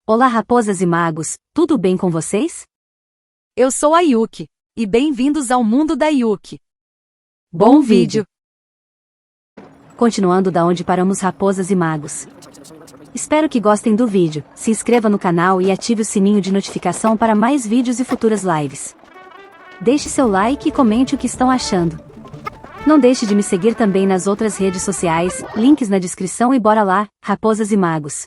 Olá raposas e magos, tudo bem com vocês? Eu sou a Yuki, e bem-vindos ao mundo da Yuki. Bom vídeo! Continuando da onde paramos raposas e magos. Espero que gostem do vídeo, se inscreva no canal e ative o sininho de notificação para mais vídeos e futuras lives. Deixe seu like e comente o que estão achando. Não deixe de me seguir também nas outras redes sociais, links na descrição e bora lá, raposas e magos.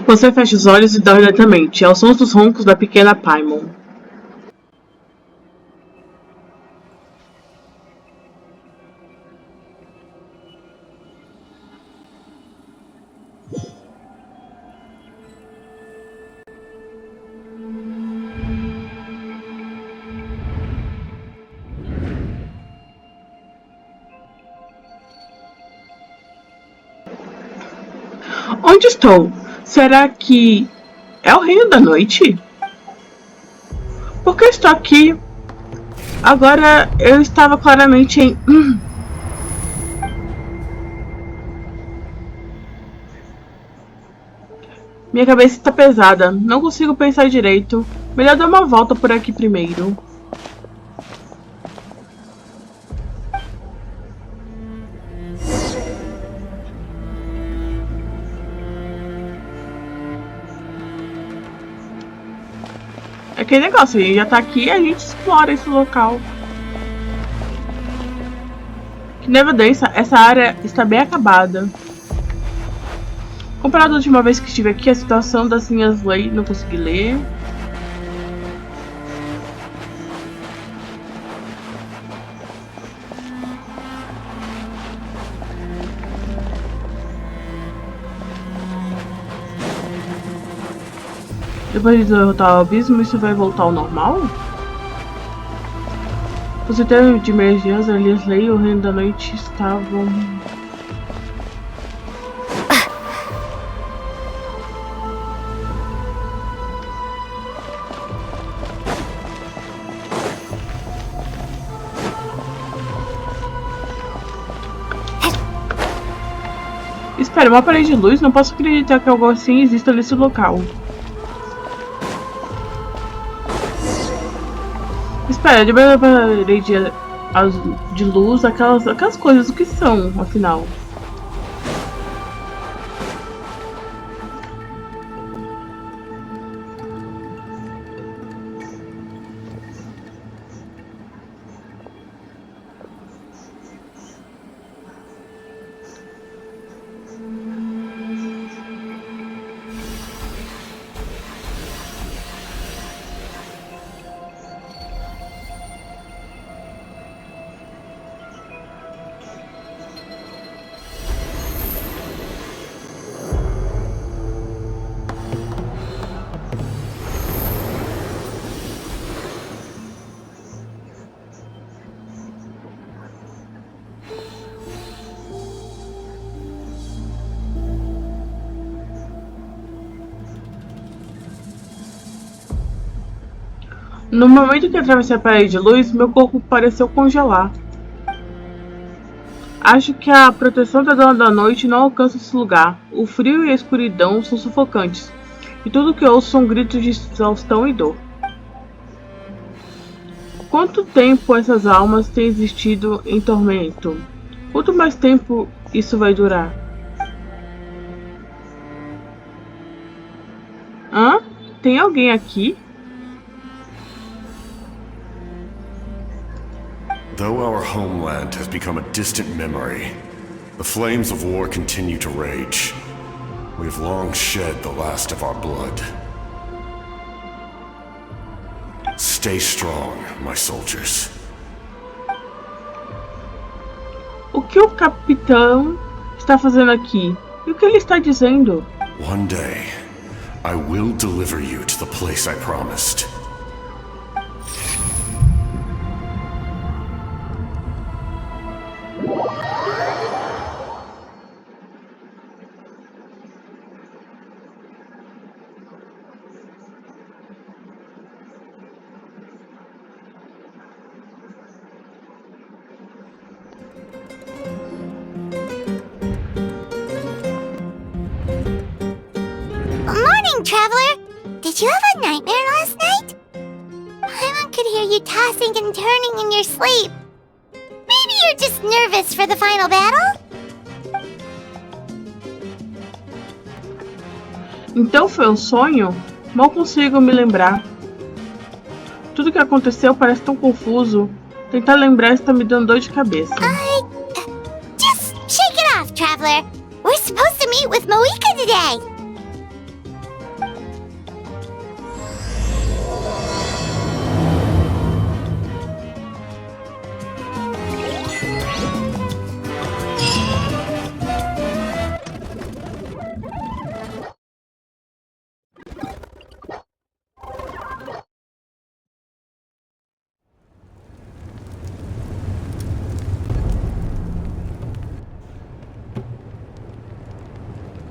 Você fecha os olhos e dorme lentamente, aos sons dos roncos da pequena Paimon. Onde estou? Será que é o reino da noite? Por que estou aqui? Agora eu estava claramente em... Minha cabeça está pesada, não consigo pensar direito. Melhor dar uma volta por aqui primeiro. Aquele negócio, a gente já tá aqui e a gente explora esse local. Que na evidência, essa área está bem acabada. Comparado à última vez que estive aqui, a situação das minhas leis não consegui ler. Depois de derrotar o abismo, isso vai voltar ao normal? Os termos de emergência, Elias Lei e o Reino da Noite estavam... Espera, uma parede de luz? Não posso acreditar que algo assim exista nesse local. Espera, de uma parede de luz, aquelas coisas, o que são, afinal? No momento que atravessei a parede de luz, meu corpo pareceu congelar. Acho que a proteção da Dona da Noite não alcança esse lugar. O frio e a escuridão são sufocantes, e tudo que ouço são gritos de exaustão e dor. Quanto tempo essas almas têm existido em tormento? Quanto mais tempo isso vai durar? Hã? Tem alguém aqui? Though our homeland has become a distant memory, the flames of war continue to rage. We have long shed the last of our blood. Stay strong, my soldiers. O que o capitão está fazendo aqui? E o que ele está dizendo? One day, I will deliver you to the place I promised. Morning, traveler! Did you have a nightmare last night? Paimon could hear you tossing and turning in your sleep. Maybe you're just nervous for the final battle? Então foi um sonho? Mal consigo me lembrar. Tudo que aconteceu parece tão confuso. Tentar lembrar está me dando dor de cabeça. Just shake it off, traveler. We're supposed to meet with Moika today.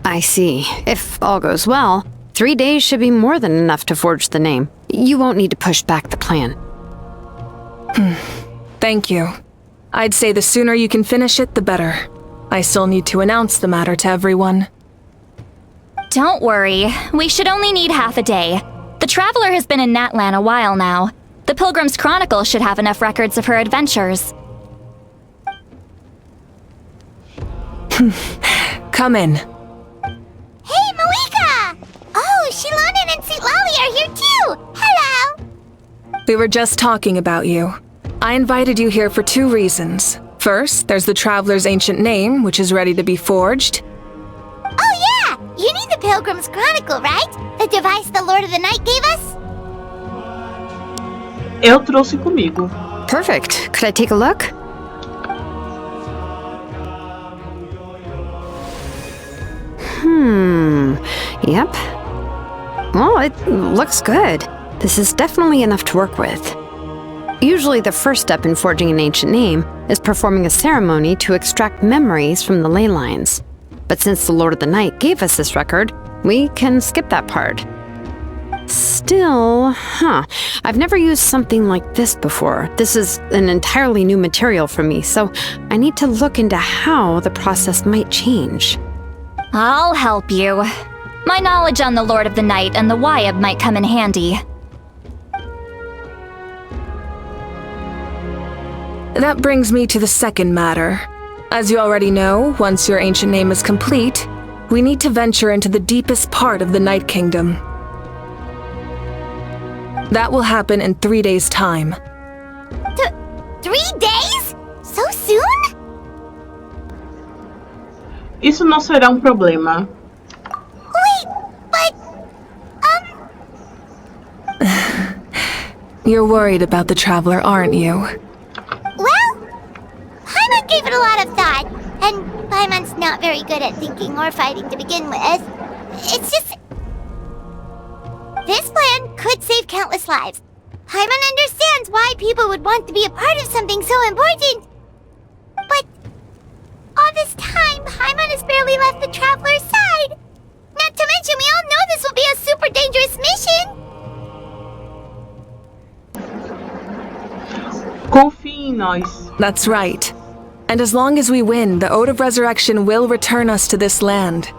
I see. If all goes well, 3 days should be more than enough to forge the name. You won't need to push back the plan. Thank you. I'd say the sooner you can finish it, the better. I still need to announce the matter to everyone. Don't worry, we should only need half a day. The Traveler has been in Natlan a while now. The Pilgrim's Chronicle should have enough records of her adventures. Come in. Hey, Moika! Oh, Shilonen and Sweet Lolly are here too! Hello! We were just talking about you. I invited you here for 2 reasons. First, there's the Traveler's ancient name, which is ready to be forged. Oh yeah! You need the Pilgrim's Chronicle, right? The device the Lord of the Night gave us? Eu trouxe comigo. Perfect. Could I take a look? Yep. Well, it looks good. This is definitely enough to work with. Usually the first step in forging an ancient name is performing a ceremony to extract memories from the ley lines. But since the Lord of the Night gave us this record, we can skip that part. Still, I've never used something like this before. This is an entirely new material for me, so I need to look into how the process might change. I'll help you. My knowledge on the Lord of the Night and the Wyab might come in handy. That brings me to the second matter. As you already know, once your ancient name is complete, we need to venture into the deepest part of the Night Kingdom. That will happen in 3 days' time. 3 days? So soon? Isso não será um problema. Wait, but... You're worried about the Traveler, aren't you? Well, Paimon gave it a lot of thought, and Paimon's not very good at thinking or fighting to begin with. It's just... This plan could save countless lives. Paimon understands why people would want to be a part of something so important. But all this time, Paimon has barely left the Traveler's side. Not to mention, we all know this will be a super dangerous mission. Confie em nós. That's right. And as long as we win, the Ode of Resurrection will return us to this land.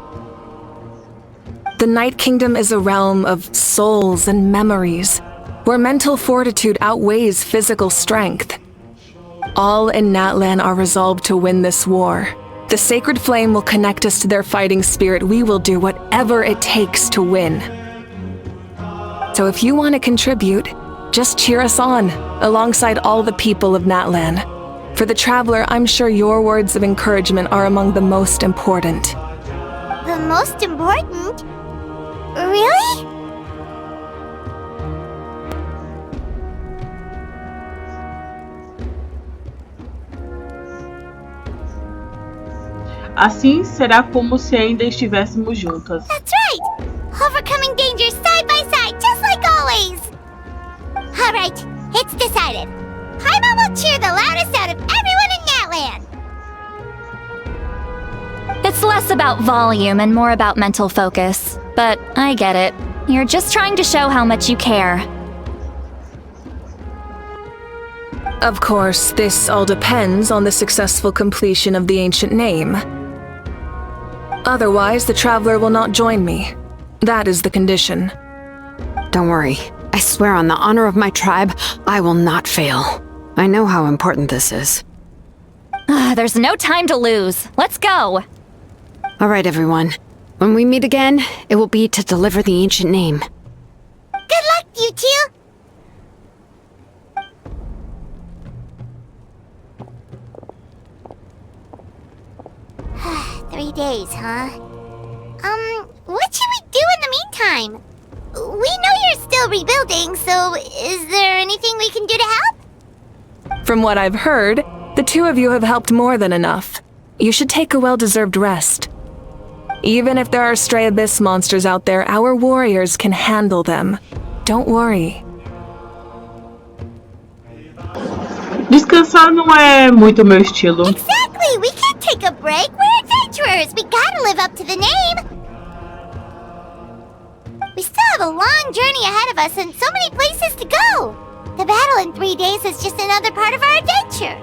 The Night Kingdom is a realm of souls and memories, where mental fortitude outweighs physical strength. All in Natlan are resolved to win this war. The sacred flame will connect us to their fighting spirit. We will do whatever it takes to win. So if you want to contribute, just cheer us on, alongside all the people of Natlan. For the Traveler, I'm sure your words of encouragement are among the most important. The most important? Really? Assim será como se ainda estivéssemos juntas. That's right! Overcoming dangers decided. Paimon will cheer the loudest out of everyone in Natlan. It's less about volume and more about mental focus. But I get it. You're just trying to show how much you care. Of course, this all depends on the successful completion of the ancient name. Otherwise, the traveler will not join me. That is the condition. Don't worry. I swear on the honor of my tribe, I will not fail. I know how important this is. There's no time to lose. Let's go! All right, everyone. When we meet again, it will be to deliver the ancient name. Good luck, you two! Three days, huh? What should we do in the meantime? We know you're still rebuilding, so is there anything we can do to help? From what I've heard, the two of you have helped more than enough. You should take a well-deserved rest. Even if there are stray abyss monsters out there, our warriors can handle them. Don't worry. Descansar não é muito meu estilo. Exactly! We can't take a break! We're adventurers! We gotta live up to the name! We still have a long journey ahead of us and so many places to go! The battle in 3 days is just another part of our adventure!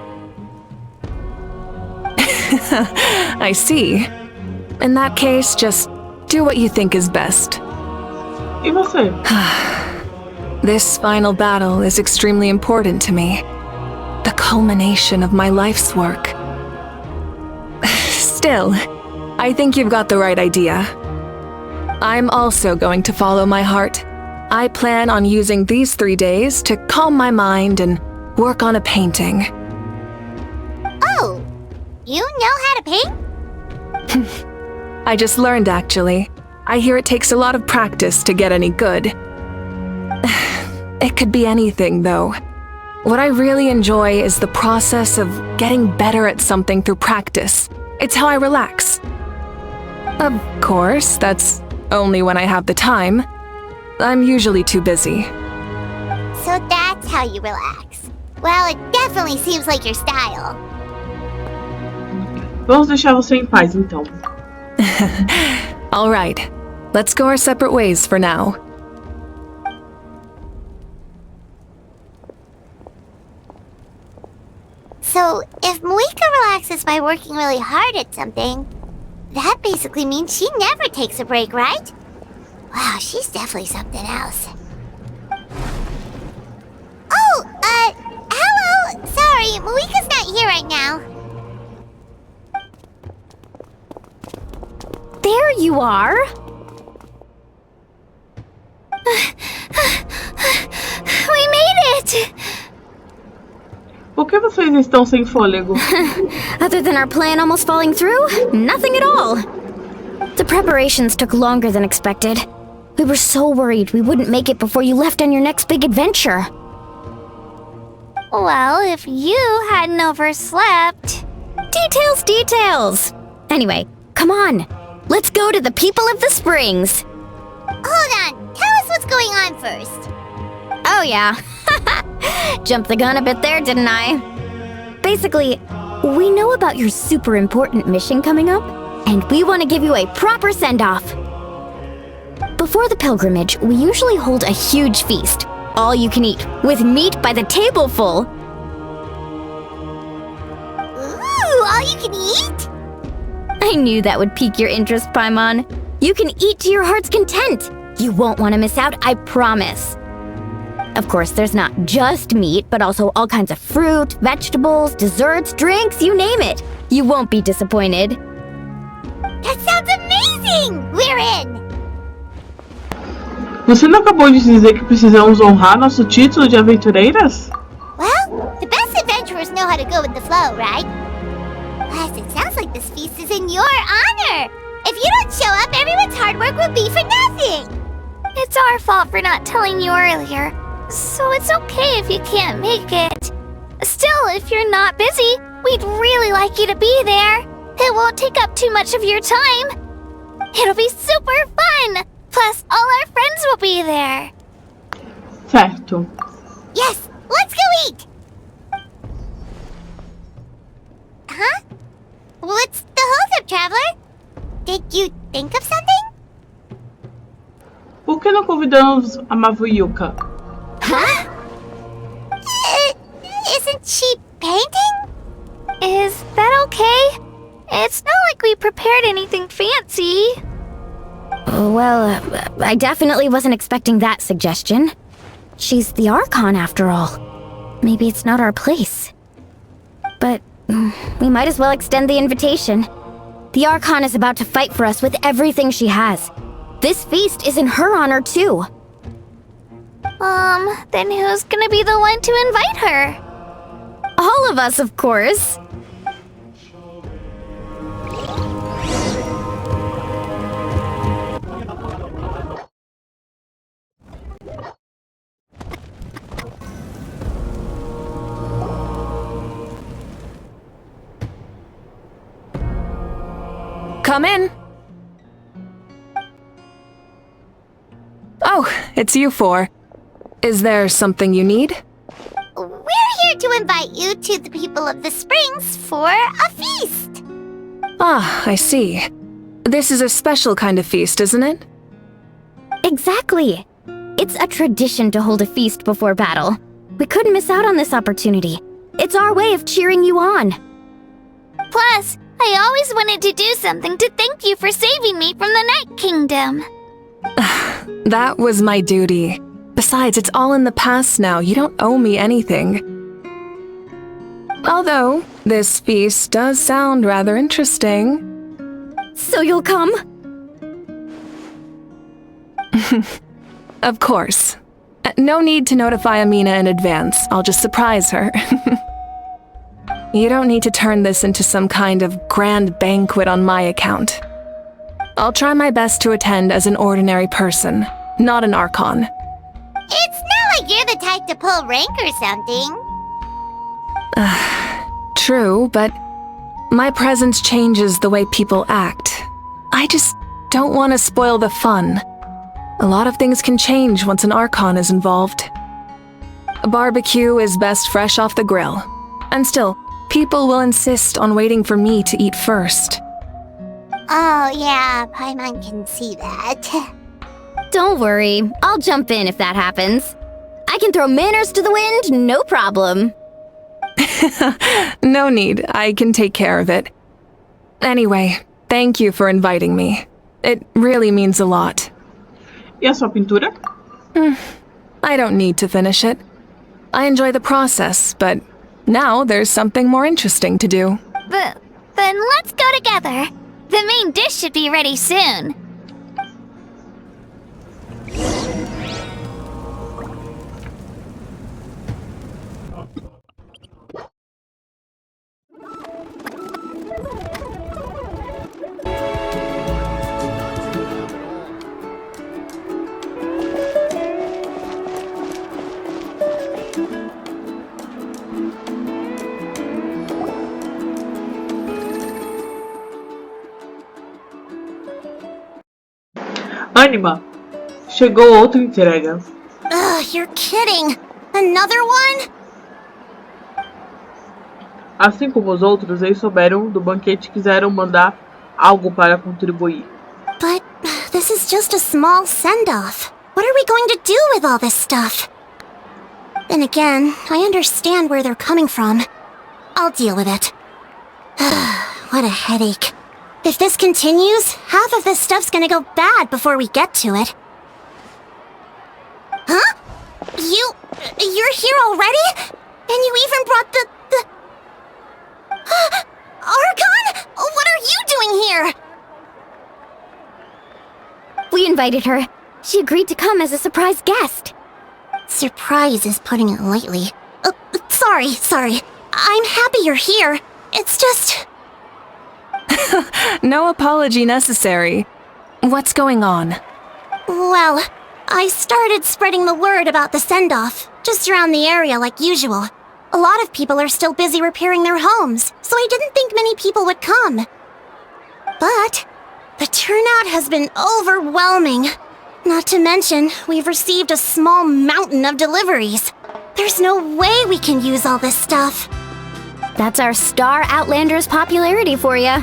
I see. In that case, just do what you think is best. E você? This final battle is extremely important to me. The culmination of my life's work. Still, I think you've got the right idea. I'm also going to follow my heart. I plan on using these 3 days to calm my mind and work on a painting. Oh! You know how to paint? I just learned, actually. I hear it takes a lot of practice to get any good. It could be anything, though. What I really enjoy is the process of getting better at something through practice. It's how I relax. Of course, that's only when I have the time. I'm usually too busy. So that's how you relax. Well, it definitely seems like your style. Vamos deixar você em paz, então. All right. Let's go our separate ways for now. So, if Moika relaxes by working really hard at something, that basically means she never takes a break, right? Wow, she's definitely something else. Oh, hello! Sorry, Moika's not here right now. There you are! We made it! Por que vocês estão sem fôlego? Other than our plan almost falling through, nothing at all. The preparations took longer than expected. We were so worried we wouldn't make it before you left on your next big adventure. Well, if you hadn't overslept... Details! Anyway, come on. Let's go to the people of the springs. Hold on, tell us what's going on first. Oh yeah. Jumped the gun a bit there, didn't I? Basically, we know about your super important mission coming up, and we want to give you a proper send-off. Before the pilgrimage, we usually hold a huge feast, all you can eat, with meat by the tableful. Ooh, all you can eat? I knew that would pique your interest, Paimon. You can eat to your heart's content. You won't want to miss out, I promise. Of course, there's not just meat, but also all kinds of fruit, vegetables, desserts, drinks, you name it. You won't be disappointed. That sounds amazing! We're in! Você não acabou de dizer que precisamos honrar nosso título de aventureiras? Well, the best adventurers know how to go with the flow, right? Plus, it sounds like this feast is in your honor! If you don't show up, everyone's hard work will be for nothing! It's our fault for not telling you earlier, so it's okay if you can't make it. Still, if you're not busy, we'd really like you to be there. It won't take up too much of your time. It'll be super fun! Plus, all our friends will be there. Certo. Yes, let's go eat! Huh? What's the hold-up, Traveler? Did you think of something? Por que não convidamos a Mavuyuka? Huh? Isn't she painting? Is that okay? It's not like we prepared anything fancy. Well, I definitely wasn't expecting that suggestion. She's the Archon after all. Maybe it's not our place. But we might as well extend the invitation. The Archon is about to fight for us with everything she has. This feast is in her honor too. Then who's gonna be the one to invite her? All of us, of course. Come in. Oh, it's you four. Is there something you need? We're here to invite you to the people of the Springs for a feast. Ah, I see. This is a special kind of feast, isn't it? Exactly. It's a tradition to hold a feast before battle. We couldn't miss out on this opportunity. It's our way of cheering you on. Plus, I always wanted to do something to thank you for saving me from the Night Kingdom. That was my duty. Besides, it's all in the past now. You don't owe me anything. Although, this feast does sound rather interesting. So you'll come? Of course. No need to notify Amina in advance. I'll just surprise her. You don't need to turn this into some kind of grand banquet on my account. I'll try my best to attend as an ordinary person, not an Archon. It's not like you're the type to pull rank or something. True, but my presence changes the way people act. I just don't want to spoil the fun. A lot of things can change once an Archon is involved. A barbecue is best fresh off the grill. And still, people will insist on waiting for me to eat first. Oh yeah, Paimon can see that. Don't worry, I'll jump in if that happens. I can throw manners to the wind, no problem. No need, I can take care of it. Anyway, thank you for inviting me. It really means a lot. E a sua pintura? I don't need to finish it. I enjoy the process, but now there's something more interesting to do. Then let's go together. The main dish should be ready soon. Anima, chegou outra entrega. Ugh, you're kidding. Another one? Assim como os outros, eles souberam do banquete e quiseram mandar algo para contribuir. But this is just a small send-off. What are we going to do with all this stuff? Then again, I understand where they're coming from. I'll deal with it. What a headache. If this continues, half of this stuff's gonna go bad before we get to it. Huh? You're here already? And you even brought the... Archon? What are you doing here? We invited her. She agreed to come as a surprise guest. Surprise is putting it lightly. Sorry. I'm happy you're here. It's just... No apology necessary. What's going on? Well, I started spreading the word about the send-off, just around the area like usual. A lot of people are still busy repairing their homes, so I didn't think many people would come. But the turnout has been overwhelming. Not to mention, we've received a small mountain of deliveries. There's no way we can use all this stuff. That's our Star Outlander's popularity for ya.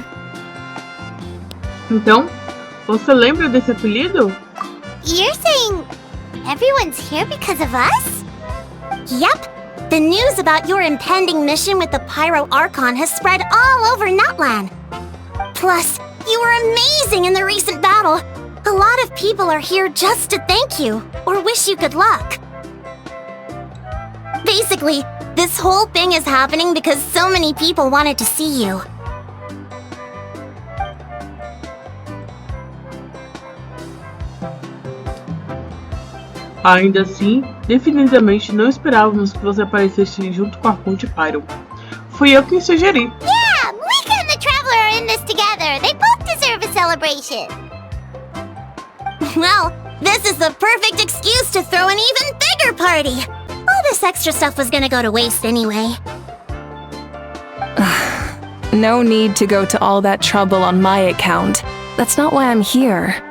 Então, você lembra desse apelido? You're saying everyone's here because of us? Yep. The news about your impending mission with the Pyro Archon has spread all over Natlan. Plus, you were amazing in the recent battle. A lot of people are here just to thank you, or wish you good luck. Basically, this whole thing is happening because so many people wanted to see you. Ainda assim, definitivamente não esperávamos que você aparecesse junto com a Ponte Pyro. Fui eu quem sugeri. Yeah, Mika and the Traveler are in this together. They both deserve a celebration. Well, this is the perfect excuse to throw an even bigger party. All this extra stuff was gonna go to waste anyway. No need to go to all that trouble on my account. That's not why I'm here.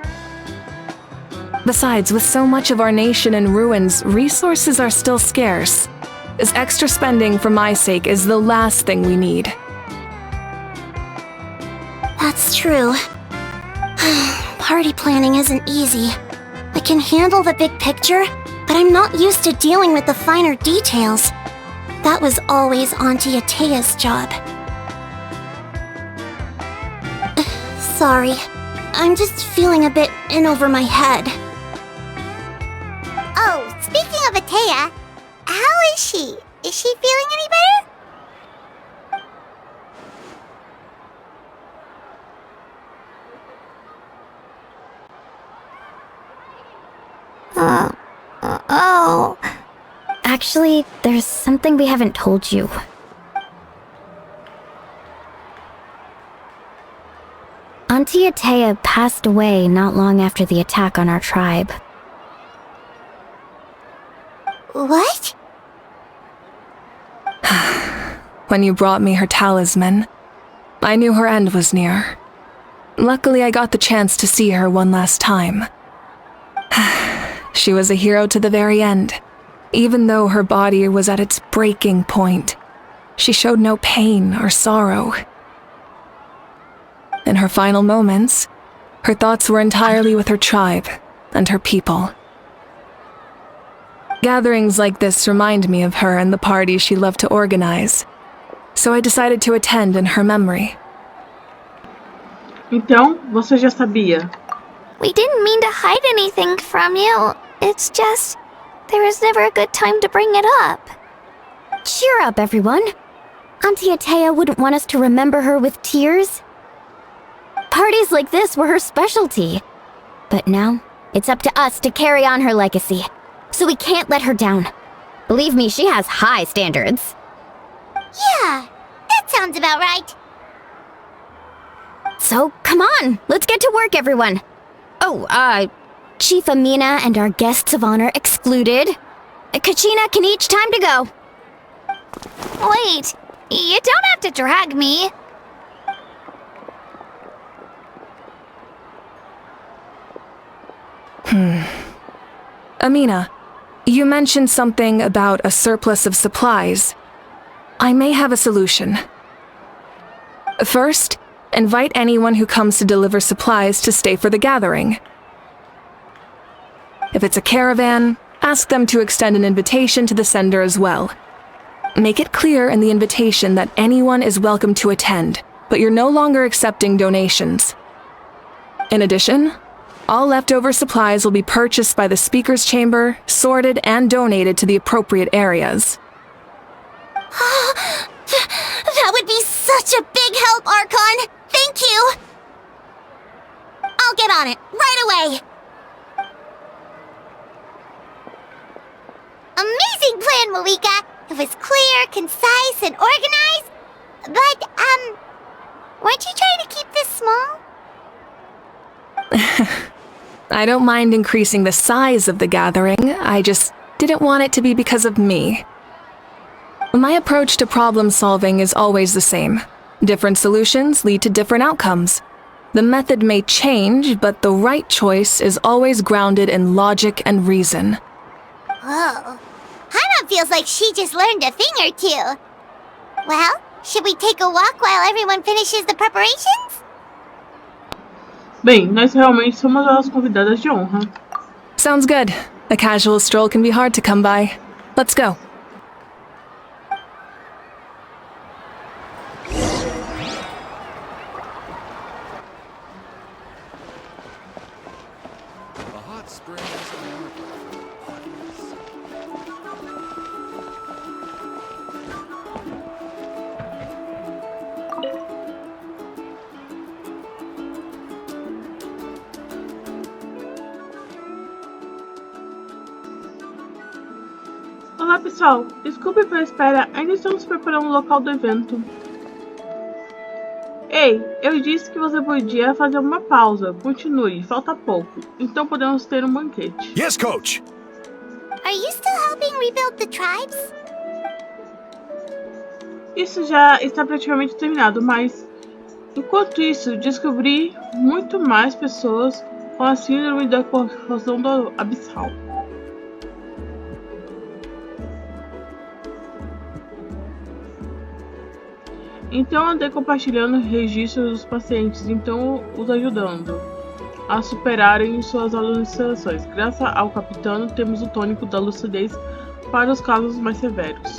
Besides, with so much of our nation in ruins, resources are still scarce. This extra spending for my sake is the last thing we need. That's true. Party planning isn't easy. I can handle the big picture, but I'm not used to dealing with the finer details. That was always Auntie Atea's job. Sorry. I'm just feeling a bit in over my head. Oh, speaking of Atea, how is she? Is she feeling any better? Oh. Actually, there's something we haven't told you. Auntie Atea passed away not long after the attack on our tribe. What? When you brought me her talisman, I knew her end was near. Luckily, I got the chance to see her one last time. She was a hero to the very end. Even though her body was at its breaking point, she showed no pain or sorrow. In her final moments, her thoughts were entirely with her tribe and her people. Gatherings like this remind me of her and the parties she loved to organize, so I decided to attend in her memory. Então, você já sabia. We didn't mean to hide anything from you. It's just, there was never a good time to bring it up. Cheer up, everyone. Auntie Atea wouldn't want us to remember her with tears. Parties like this were her specialty. But now, it's up to us to carry on her legacy. So we can't let her down. Believe me, she has high standards. Yeah, that sounds about right. So, come on, let's get to work, everyone. Oh, Chief Amina and our guests of honor excluded. Kachina can each time to go. Wait, you don't have to drag me. Amina, you mentioned something about a surplus of supplies. I may have a solution. First, invite anyone who comes to deliver supplies to stay for the gathering. If it's a caravan, ask them to extend an invitation to the sender as well. Make it clear in the invitation that anyone is welcome to attend, but you're no longer accepting donations. In addition, all leftover supplies will be purchased by the speaker's chamber, sorted, and donated to the appropriate areas. That would be such a big help, Archon! Thank you! I'll get on it, right away! Amazing plan, Malika! It was clear, concise, and organized. But, weren't you trying to keep this small? I don't mind increasing the size of the gathering, I just didn't want it to be because of me. My approach to problem solving is always the same. Different solutions lead to different outcomes. The method may change, but the right choice is always grounded in logic and reason. Whoa. I'm a feels like she just learned a thing or two. Well, should we take a walk while everyone finishes the preparations? Bem, nós realmente somos as convidadas de honra. Sounds good. A casual stroll can be hard to come by. Let's go. Olá pessoal, desculpe pela espera, ainda estamos preparando o local do evento. Ei, eu disse que você podia fazer uma pausa. Continue, falta pouco. Então podemos ter um banquete. Yes, coach! Are you still helping rebuild the tribes? Isso já está praticamente terminado, mas enquanto isso, descobri muito mais pessoas com a síndrome da corrosão do abissal. Então andei compartilhando registros dos pacientes, então os ajudando a superarem suas alucinações. Graças ao capitão, temos o tônico da lucidez para os casos mais severos.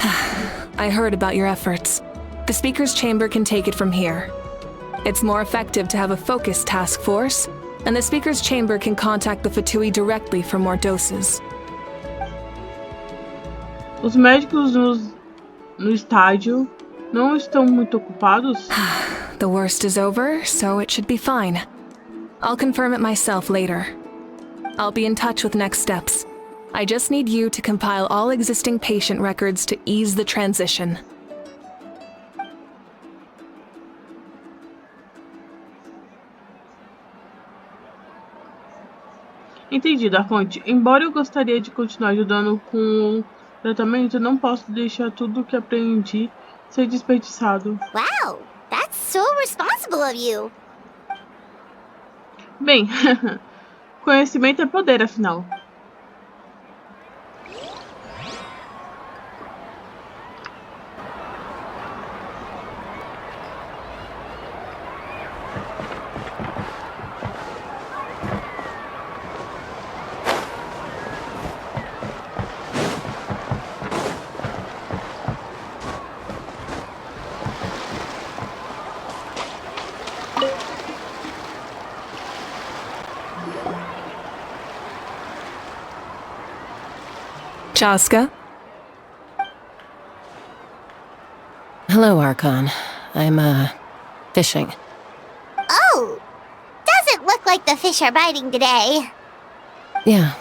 I heard about your efforts. The speaker's chamber can take it from here. It's more effective to have a focused task force, and the speaker's chamber can contact the Fatui directly for more doses. Os médicos no estádio não estão muito ocupados? The worst is over, so it should be fine. I'll confirm it myself later. I'll be in touch with next steps. I just need you to compile all existing patient records to ease the transition. Entendi, da fonte. Embora eu gostaria de continuar ajudando com o tratamento, não posso deixar tudo o que aprendi ser desperdiçado. Wow, that's so responsible of you. Bem, conhecimento é poder, afinal. Chaska? Hello, Archon. I'm, fishing. Oh, doesn't look like the fish are biting today. Yeah,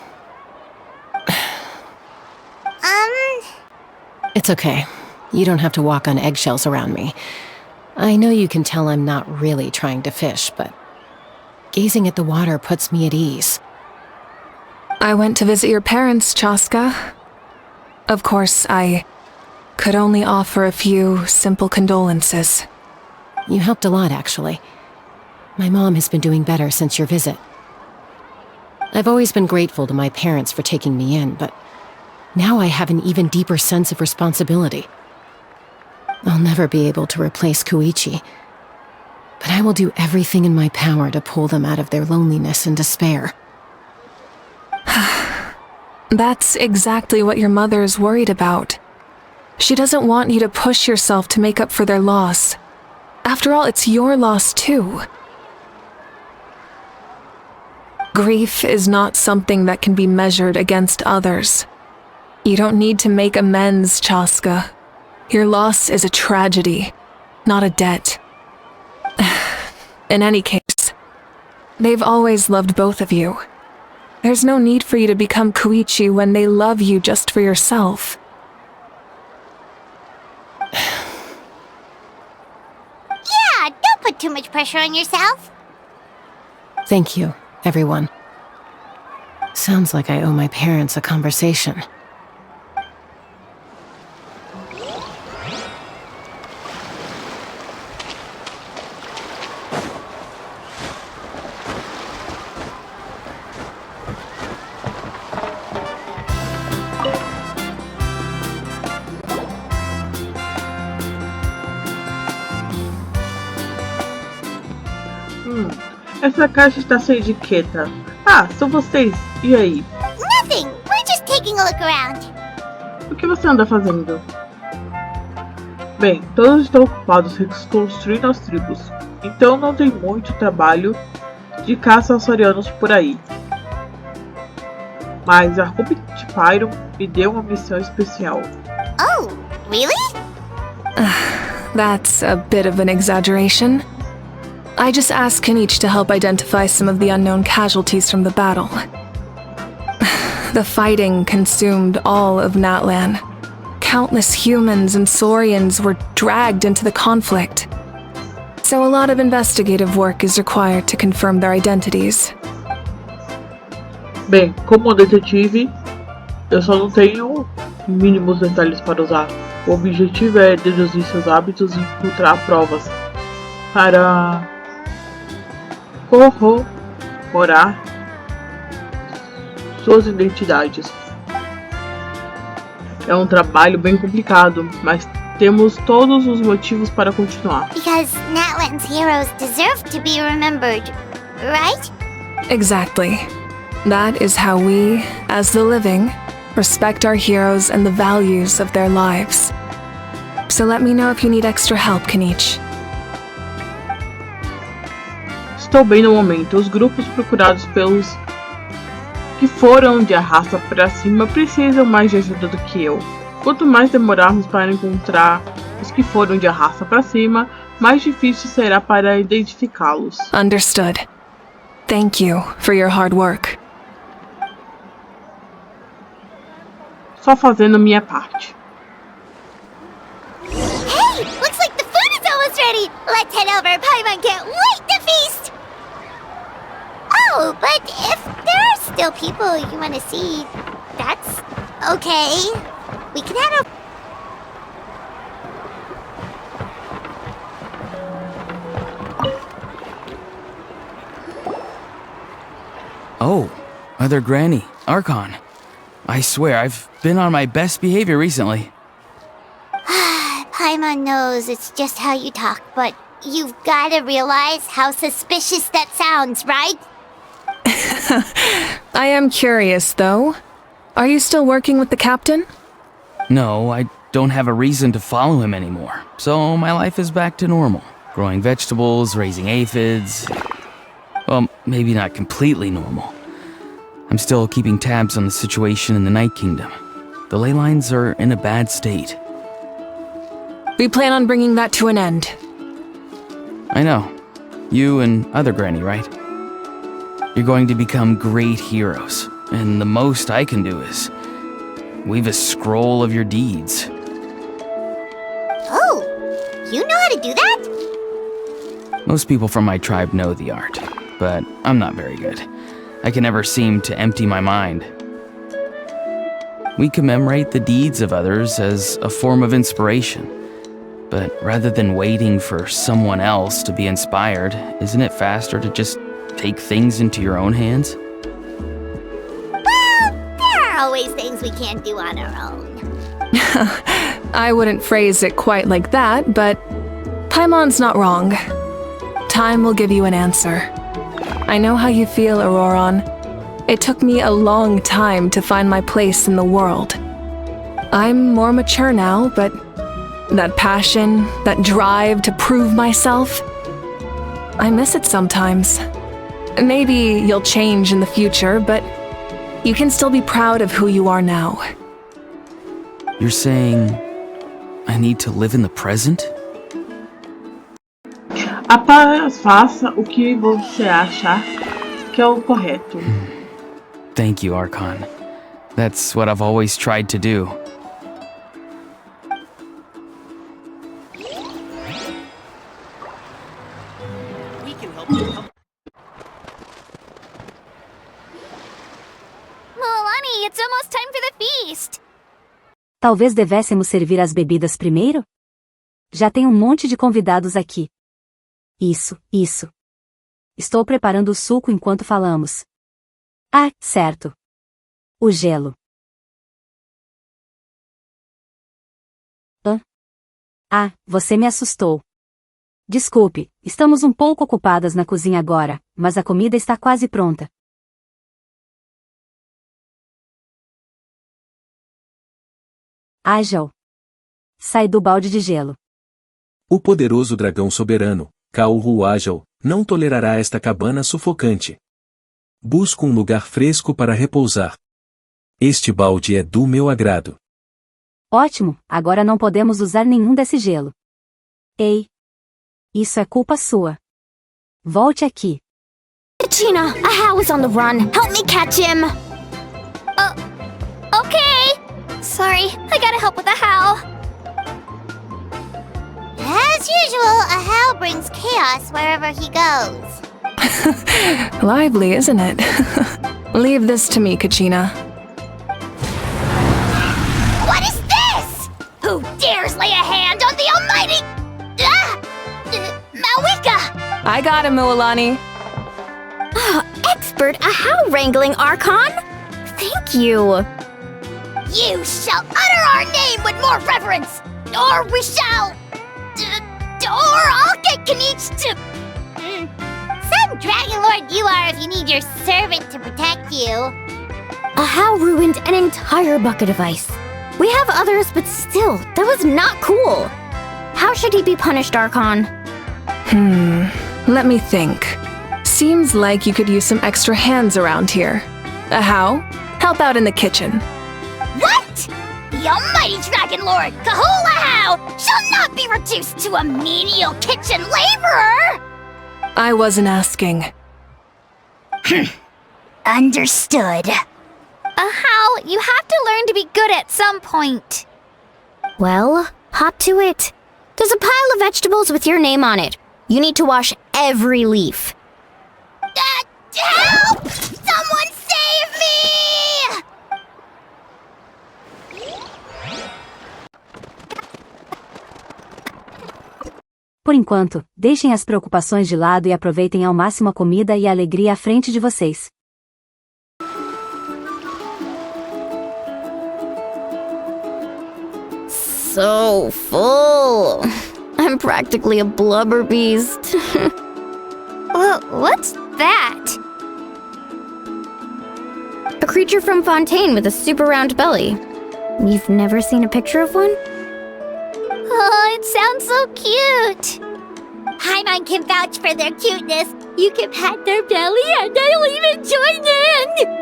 it's okay. You don't have to walk on eggshells around me. I know you can tell I'm not really trying to fish, but gazing at the water puts me at ease. I went to visit your parents, Chaska. Of course, I could only offer a few simple condolences. You helped a lot, actually. My mom has been doing better since your visit. I've always been grateful to my parents for taking me in, but now I have an even deeper sense of responsibility. I'll never be able to replace Koichi, but I will do everything in my power to pull them out of their loneliness and despair. That's exactly what your mother is worried about. She doesn't want you to push yourself to make up for their loss. After all, it's your loss too. Grief is not something that can be measured against others. You don't need to make amends, Chaska. Your loss is a tragedy, not a debt. In any case, they've always loved both of you. There's no need for you to become Koichi when they love you just for yourself. Yeah, don't put too much pressure on yourself. Thank you, everyone. Sounds like I owe my parents a conversation. Essa caixa está sem etiqueta. Ah, são vocês. E aí? Nothing. We're just taking a look around. O que você anda fazendo? Bem, todos estão ocupados reconstruindo as tribos, então não tem muito trabalho de caça aos saurianos por aí. Mas a Ruby de Paimon me deu uma missão especial. Oh, really? That's a bit of an exaggeration. I just asked Kanich to help identify some of the unknown casualties from the battle. The fighting consumed all of Natlan. Countless humans and Saurians were dragged into the conflict. So a lot of investigative work is required to confirm their identities. Bem, como detetive, eu só não tenho mínimos detalhes para usar. O objetivo é deduzir seus hábitos e encontrar provas para corroborar suas identidades. É um trabalho bem complicado, mas temos todos os motivos para continuar. Because Natlan's heroes deserve to be remembered, right? Exactly. That is how we, as the living, respect our heroes and the values of their lives. So let me know if you need extra help, Kanich. Estou bem no momento. Os grupos procurados pelos que foram de arrasta para cima precisam mais de ajuda do que eu. Quanto mais demorarmos para encontrar os que foram de arrasta para cima, mais difícil será para identificá-los. Understood. Thank you for your hard work. Só fazendo minha parte. Hey, looks like the food is almost ready. Let's head over. Paimon can't wait to feast. Oh, but if there are still people you want to see, that's okay. We can head over. Oh, Mother Granny, Archon. I swear, I've been on my best behavior recently. Paimon knows it's just how you talk, but you've got to realize how suspicious that sounds, right? I am curious, though. Are you still working with the captain? No, I don't have a reason to follow him anymore, so my life is back to normal. Growing vegetables, raising aphids. Well, maybe not completely normal. I'm still keeping tabs on the situation in the Night Kingdom. The ley lines are in a bad state. We plan on bringing that to an end. I know. You and other Granny, right? You're going to become great heroes, and the most I can do is weave a scroll of your deeds. Oh, you know how to do that? Most people from my tribe know the art, but I'm not very good. I can never seem to empty my mind. We commemorate the deeds of others as a form of inspiration. But rather than waiting for someone else to be inspired, isn't it faster to just take things into your own hands? Well, there are always things we can't do on our own. I wouldn't phrase it quite like that, but Paimon's not wrong. Time will give you an answer. I know how you feel, Auroron. It took me a long time to find my place in the world. I'm more mature now, but that passion, that drive to prove myself, I miss it sometimes. Maybe you'll change in the future, but you can still be proud of who you are now. You're saying I need to live in the present? Apenas faça o que você achar que é o correto. Thank you, Archon. That's what I've always tried to do. Milani, it's almost time for the feast. Talvez devêssemos servir as bebidas primeiro? Já tem um monte de convidados aqui. Isso. Estou preparando o suco enquanto falamos. Ah, certo. O gelo. Hã? Ah, você me assustou. Desculpe, estamos um pouco ocupadas na cozinha agora, mas a comida está quase pronta. Ágil. Sai do balde de gelo. O poderoso dragão soberano, Kauru Ágil, não tolerará esta cabana sufocante. Busco um lugar fresco para repousar. Este balde é do meu agrado. Ótimo, agora não podemos usar nenhum desse gelo. Ei! Isso é culpa sua. Volte aqui. Kachina, a How is on the run. Help me catch him. Okay. Sorry, I gotta help with the How. As usual, a How brings chaos wherever he goes. Lively, isn't it? Leave this to me, Kachina. What is this? Who dares lay a hand on the almighty... Mawika! I got him, Mualani. Expert a How wrangling, Archon. Thank you. You shall utter our name with more reverence, or we shall... or I'll get Kanich to... Some Dragon Lord you are if you need your servant to protect you. A How ruined an entire bucket of ice. We have others, but still, that was not cool. How should he be punished, Archon? Let me think. Seems like you could use some extra hands around here. A How? Help out in the kitchen. What? The almighty Dragon Lord, Kahula How, shall not be reduced to a menial kitchen laborer! I wasn't asking. Understood. A How, you have to learn to be good at some point. Well, hop to it. There's a pile of vegetables with your name on it. You need to wash every leaf. Help! Someone save me! Por enquanto, deixem as preocupações de lado e aproveitem ao máximo a comida e a alegria à frente de vocês. So full. I'm practically a blubber beast. What's that? A creature from Fontaine with a super round belly. You've never seen a picture of one? Oh, it sounds so cute. Paimon can vouch for their cuteness. You can pat their belly and I'll even join in.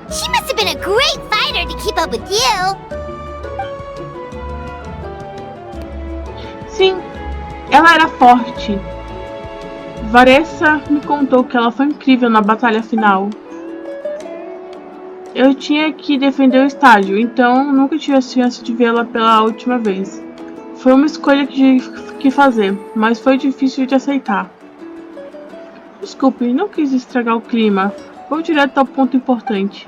She must have been a great fighter to keep up with you. Sim, ela era forte. Vanessa me contou que ela foi incrível na batalha final. Eu tinha que defender o estágio, então nunca tive a chance de vê-la pela última vez. Foi uma escolha que fazer, mas foi difícil de aceitar. Desculpe, não quis estragar o clima. Vou direto ao ponto importante.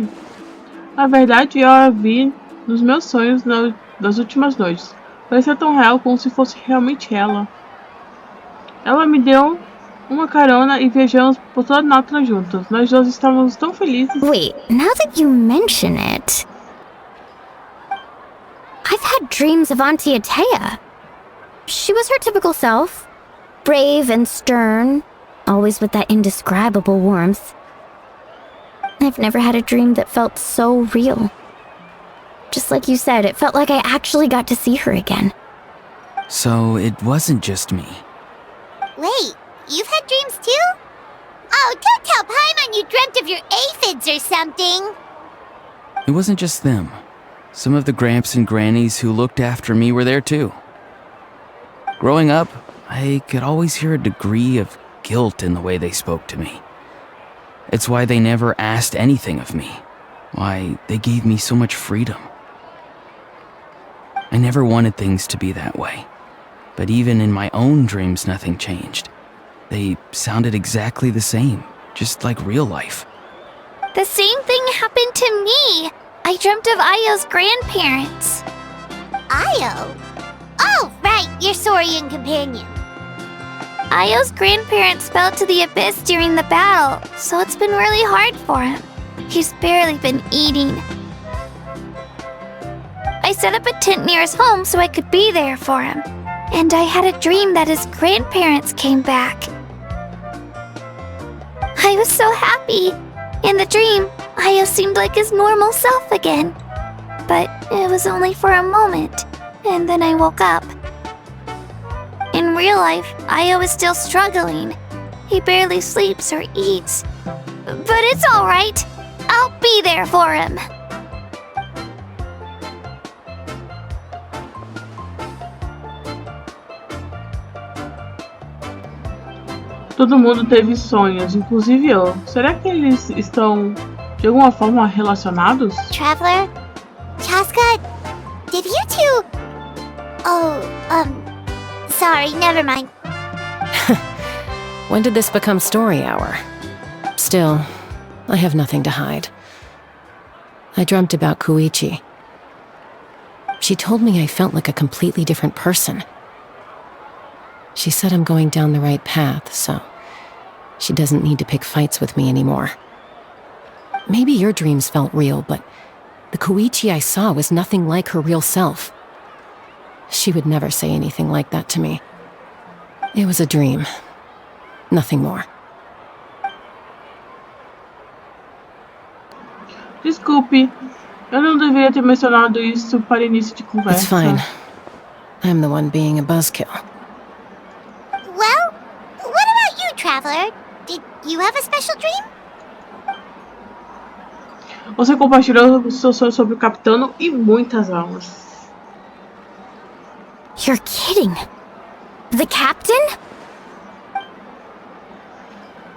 Na verdade, eu a vi nos meus sonhos das últimas noites. Parecia tão real como se fosse realmente ela. Ela me deu uma carona e viajamos por toda Natlan juntas. Nós dois estávamos tão felizes. Wait, now that you mention it... I've had dreams of Auntie Atea. She was her typical self. Brave and stern. Always with that indescribable warmth. I've never had a dream that felt so real. Just like you said, it felt like I actually got to see her again. So it wasn't just me. Wait, you've had dreams too? Oh, don't tell Paimon you dreamt of your aphids or something. It wasn't just them. Some of the Gramps and Grannies who looked after me were there too. Growing up, I could always hear a degree of guilt in the way they spoke to me. It's why they never asked anything of me. Why they gave me so much freedom. I never wanted things to be that way. But even in my own dreams, nothing changed. They sounded exactly the same, just like real life. The same thing happened to me. I dreamt of Io's grandparents. Io? Oh, right, your Saurian companion. Io's grandparents fell to the abyss during the battle, so it's been really hard for him. He's barely been eating. I set up a tent near his home so I could be there for him. And I had a dream that his grandparents came back. I was so happy. In the dream, Io seemed like his normal self again. But it was only for a moment, and then I woke up. In real life, Io is still struggling. He barely sleeps or eats. But it's alright. I'll be there for him. Todo mundo teve sonhos, inclusive eu. Será que eles estão de alguma forma relacionados? Traveler? Chaska? Did you two... Oh, sorry, never mind. When did this become story hour? Still, I have nothing to hide. I dreamt about Koichi. She told me I felt like a completely different person. She said I'm going down the right path, so she doesn't need to pick fights with me anymore. Maybe your dreams felt real, but the Koichi I saw was nothing like her real self. She would never say anything like that to me. It was a dream. Nothing more. Desculpe, eu não deveria ter mencionado isso para início de conversa. It's fine. I'm the one being a buzzkill. Well, what about you, Traveler? Did you have a special dream? Você compartilhou seus sonhos sobre o Capitano e muitas almas. You're kidding. The captain?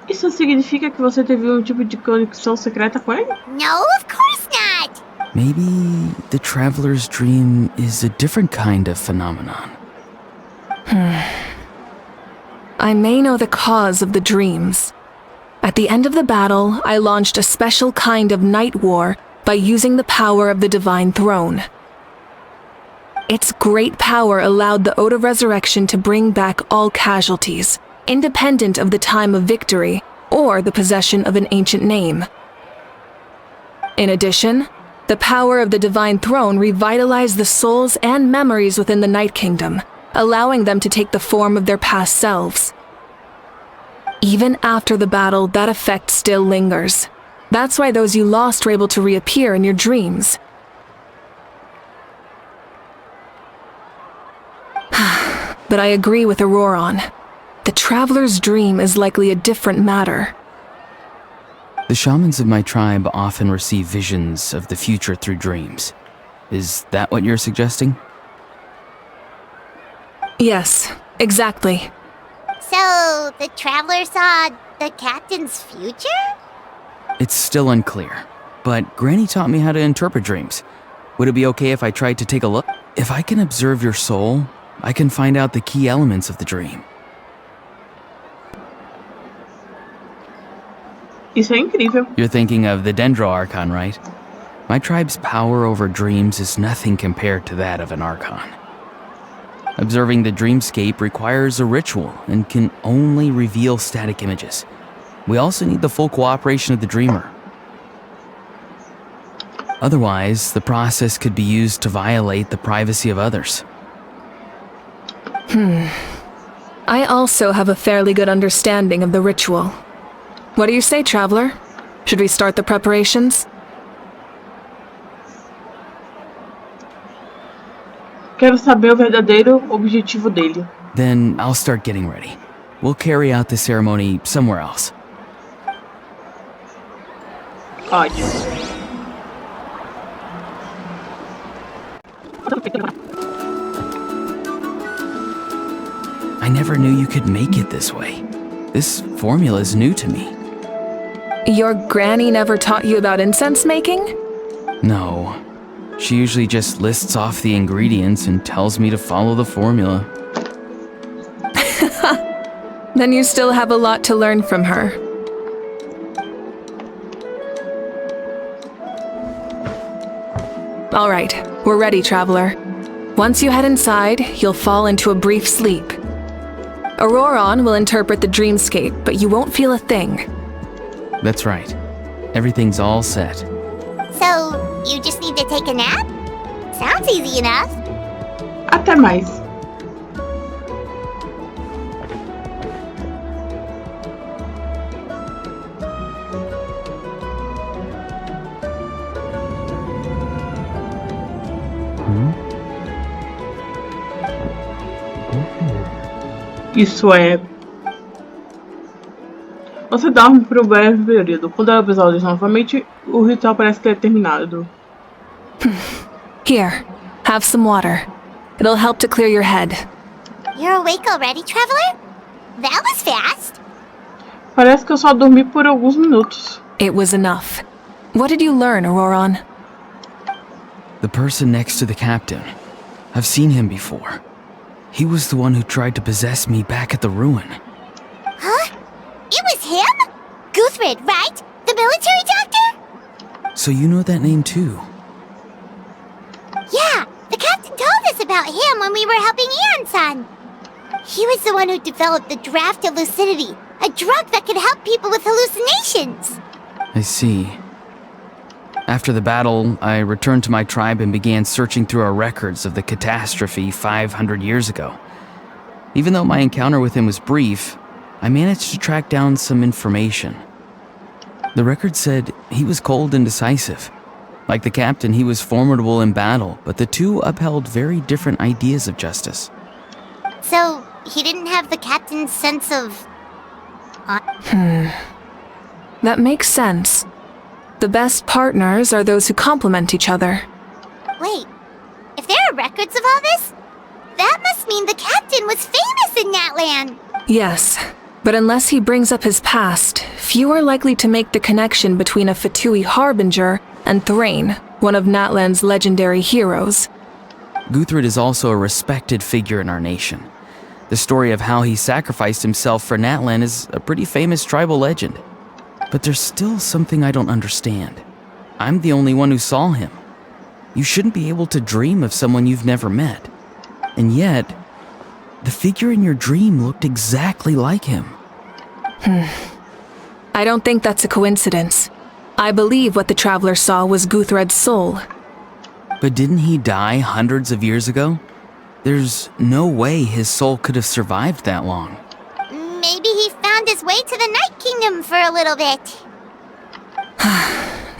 Isso significa que você teve um tipo de conexão secreta com ele? No, of course not. Maybe the traveler's dream is a different kind of phenomenon. I may know the cause of the dreams. At the end of the battle, I launched a special kind of night war by using the power of the Divine Throne. Its great power allowed the Ode of Resurrection to bring back all casualties, independent of the time of victory or the possession of an ancient name. In addition, the power of the Divine Throne revitalized the souls and memories within the Night Kingdom, allowing them to take the form of their past selves. Even after the battle, that effect still lingers. That's why those you lost were able to reappear in your dreams. But I agree with Auroron. The traveler's dream is likely a different matter. The shamans of my tribe often receive visions of the future through dreams. Is that what you're suggesting? Yes, exactly. So, the Traveler saw the captain's future? It's still unclear, but Granny taught me how to interpret dreams. Would it be okay if I tried to take a look? If I can observe your soul, I can find out the key elements of the dream. Isso é incrível. You're thinking of the Dendro Archon, right? My tribe's power over dreams is nothing compared to that of an Archon. Observing the dreamscape requires a ritual and can only reveal static images. We also need the full cooperation of the dreamer. Otherwise, the process could be used to violate the privacy of others. I also have a fairly good understanding of the ritual. What do you say, Traveler? Should we start the preparations? Quero saber o verdadeiro objetivo dele. Then I'll start getting ready. We'll carry out the ceremony somewhere else. Ódio. I never knew you could make it this way. This formula is new to me. Your granny never taught you about incense making? No. She usually just lists off the ingredients and tells me to follow the formula. Then you still have a lot to learn from her. All right, we're ready, traveler. Once you head inside, you'll fall into a brief sleep. Auroron will interpret the dreamscape, but you won't feel a thing. That's right. Everything's all set. So, you just need to take a nap? Sounds easy enough. Até mais. Isso é... Você dorme por um breve período. Quando ela visualiza novamente, o ritual parece ter terminado. Here, have some water. It'll help to clear your head. You're awake already, traveler? That was fast. Parece que eu só dormi por alguns minutos. It was enough. What did you learn, Auroron? The person next to the captain. I've seen him before. He was the one who tried to possess me back at the ruin. Huh? It was him? Guthred, right? The military doctor? So you know that name too? Yeah, the captain told us about him when we were helping Ian-san. He was the one who developed the draft of lucidity, a drug that could help people with hallucinations. I see. After the battle, I returned to my tribe and began searching through our records of the catastrophe 500 years ago. Even though my encounter with him was brief, I managed to track down some information. The record said he was cold and decisive. Like the captain, he was formidable in battle, but the two upheld very different ideas of justice. So, he didn't have the captain's sense of... That makes sense. The best partners are those who complement each other. Wait, if there are records of all this, that must mean the captain was famous in Natlan. Yes, but unless he brings up his past, few are likely to make the connection between a Fatui harbinger and Thrain, one of Natlan's legendary heroes. Guthred is also a respected figure in our nation. The story of how he sacrificed himself for Natlan is a pretty famous tribal legend. But there's still something I don't understand. I'm the only one who saw him. You shouldn't be able to dream of someone you've never met. And yet, the figure in your dream looked exactly like him. I don't think that's a coincidence. I believe what the traveler saw was Guthred's soul. But didn't he die hundreds of years ago? There's no way his soul could have survived that long. Maybe he found his way to the Night Kingdom for a little bit.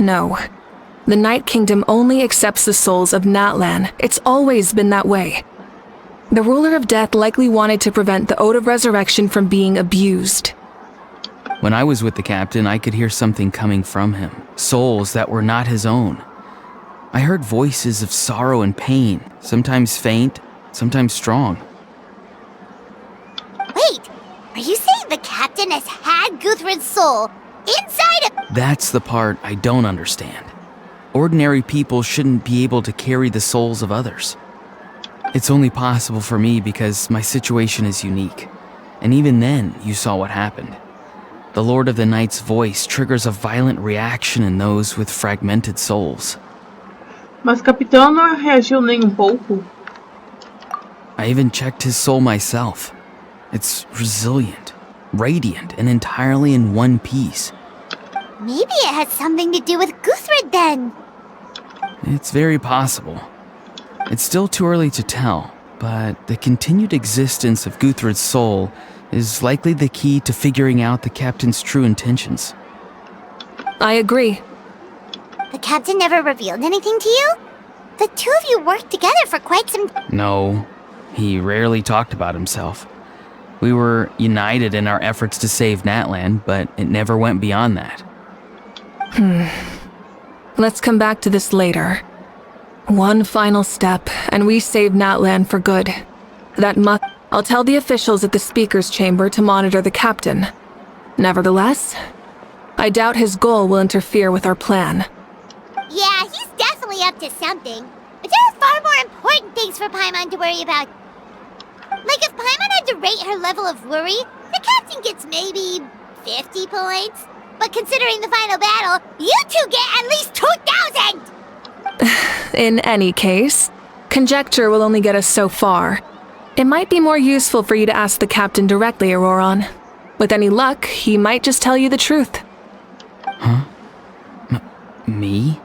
No. The Night Kingdom only accepts the souls of Natlan. It's always been that way. The ruler of death likely wanted to prevent the Ode of Resurrection from being abused. When I was with the captain, I could hear something coming from him. Souls that were not his own. I heard voices of sorrow and pain, sometimes faint, sometimes strong. Wait, are you saying the captain has had Guthred's soul inside of... That's the part I don't understand. Ordinary people shouldn't be able to carry the souls of others. It's only possible for me because my situation is unique. And even then, you saw what happened. The Lord of the Night's voice triggers a violent reaction in those with fragmented souls. Mas o capitão não reagiu nem pouco. I even checked his soul myself. It's resilient, radiant, and entirely in one piece. Maybe it has something to do with Guthred then. It's very possible. It's still too early to tell, but the continued existence of Guthred's soul is likely the key to figuring out the captain's true intentions. I agree. The captain never revealed anything to you? The two of you worked together for quite some time. No, he rarely talked about himself. We were united in our efforts to save Natlan, but it never went beyond that. Let's come back to this later. One final step, and we save Natlan for good. I'll tell the officials at the speaker's chamber to monitor the captain. Nevertheless, I doubt his goal will interfere with our plan. Yeah, he's definitely up to something. But there are far more important things for Paimon to worry about. Like if Paimon had to rate her level of worry, the captain gets maybe 50 points. But considering the final battle, you two get at least 2,000! In any case, conjecture will only get us so far. It might be more useful for you to ask the captain directly, Auroron. With any luck, he might just tell you the truth. Huh? Me?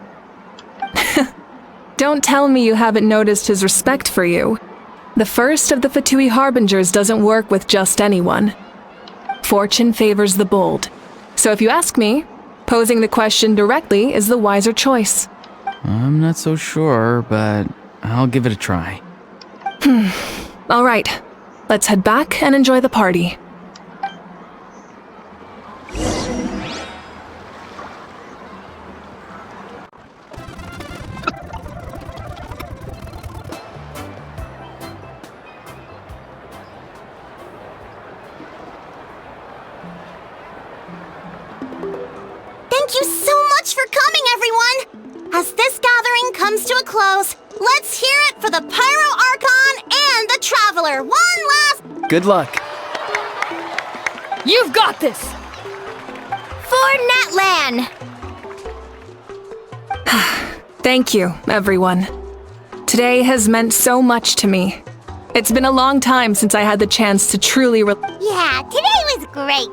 Don't tell me you haven't noticed his respect for you. The first of the Fatui Harbingers doesn't work with just anyone. Fortune favors the bold. So if you ask me, posing the question directly is the wiser choice. I'm not so sure, but I'll give it a try. All right, let's head back and enjoy the party. Thank you so much for coming, everyone! As this gathering comes to a close, let's hear it for the Pyro Archon and the Traveler. One last... Good luck. You've got this! For Natlan! Thank you, everyone. Today has meant so much to me. It's been a long time since I had the chance to truly Yeah, today was great.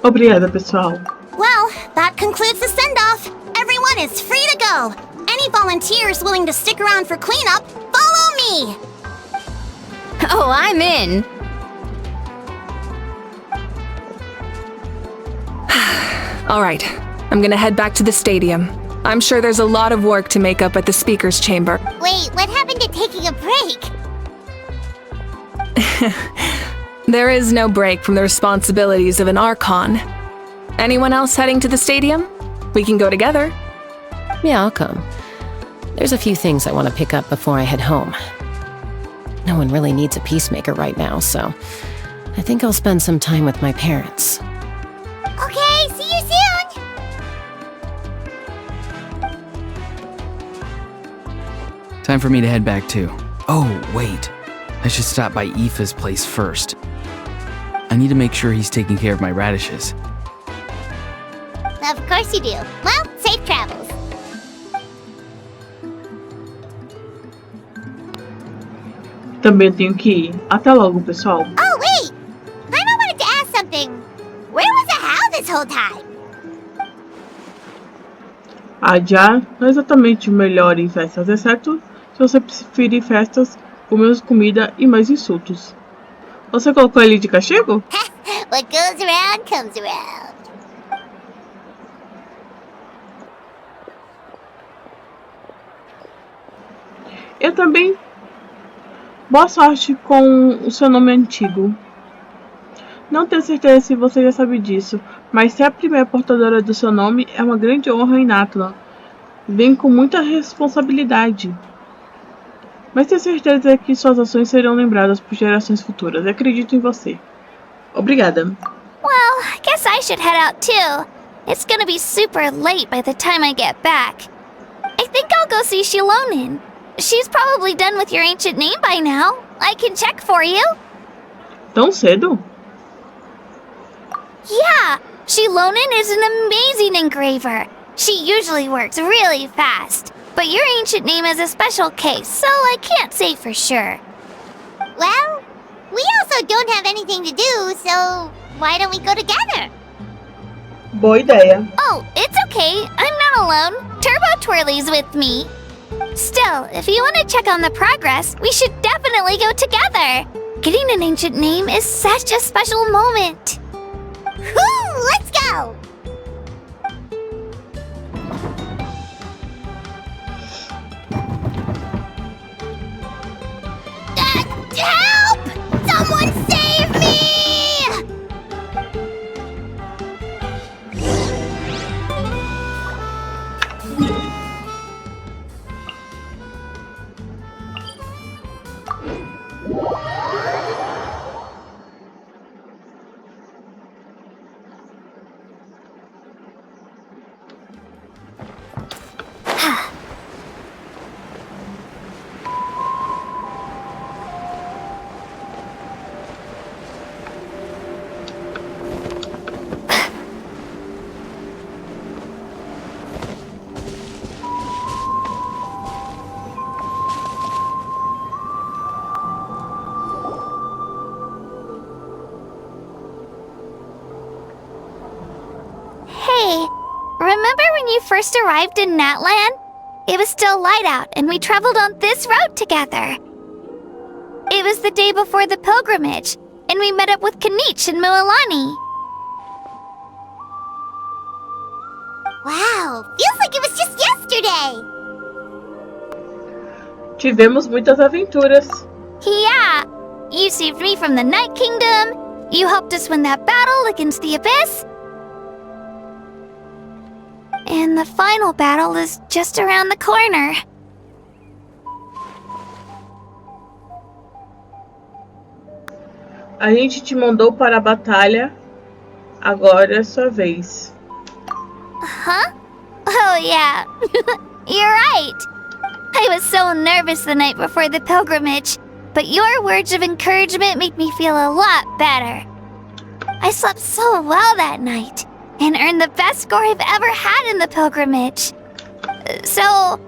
Obrigada, pessoal. Well, that concludes the send-off. Everyone is free to go. Any volunteers willing to stick around for cleanup, follow me! Oh, I'm in. All right, I'm gonna head back to the stadium. I'm sure there's a lot of work to make up at the speaker's chamber. Wait, what happened to taking a break? There is no break from the responsibilities of an Archon. Anyone else heading to the stadium? We can go together. Yeah, I'll come. There's a few things I want to pick up before I head home. No one really needs a peacemaker right now, so I think I'll spend some time with my parents. Okay, see you soon! Time for me to head back too. Oh, wait. I should stop by Aoife's place first. I need to make sure he's taking care of my radishes. Of course you do. Well, safe travels. Também tenho que ir. Até logo, pessoal. Oh, wait! Paimon wanted to ask something. Where was the How this whole time? Já não é exatamente o melhor em festas, exceto se você preferir festas com menos comida e mais insultos. Você colocou ele de castigo? What goes around comes around. Eu também. Boa sorte com o seu nome antigo. Não tenho certeza se você já sabe disso, mas ser a primeira portadora do seu nome é uma grande honra em Natlan. Vem com muita responsabilidade. Mas tenho certeza que suas ações serão lembradas por gerações futuras. Acredito em você. Obrigada. Well, I guess I should head out too. It's gonna be super late by the time I get back. I think I'll go see Shilonin. She's probably done with your ancient name by now. I can check for you. Tão cedo? Yeah, Shilonin is an amazing engraver. She usually works really fast. But your ancient name is a special case, so I can't say for sure. Well, we also don't have anything to do, so why don't we go together? Boa ideia. Oh, it's okay. I'm not alone. Turbo Twirly's with me. Still, if you want to check on the progress, we should definitely go together. Getting an ancient name is such a special moment. Whoo, let's go! Help! Someone save me! Hey, remember when you first arrived in Natlan? It was still light out, and we traveled on this road together. It was the day before the pilgrimage, and we met up with Kanich and Mualani. Wow, feels like it was just yesterday. Tivemos muitas aventuras. Yeah, you saved me from the Night Kingdom. You helped us win that battle against the Abyss. And the final battle is just around the corner. A gente te mandou para a batalha. Agora é sua vez. Huh? Oh, yeah. You're right. I was so nervous the night before the pilgrimage, but your words of encouragement made me feel a lot better. I slept so well that night, and earned the best score I've ever had in the pilgrimage. So,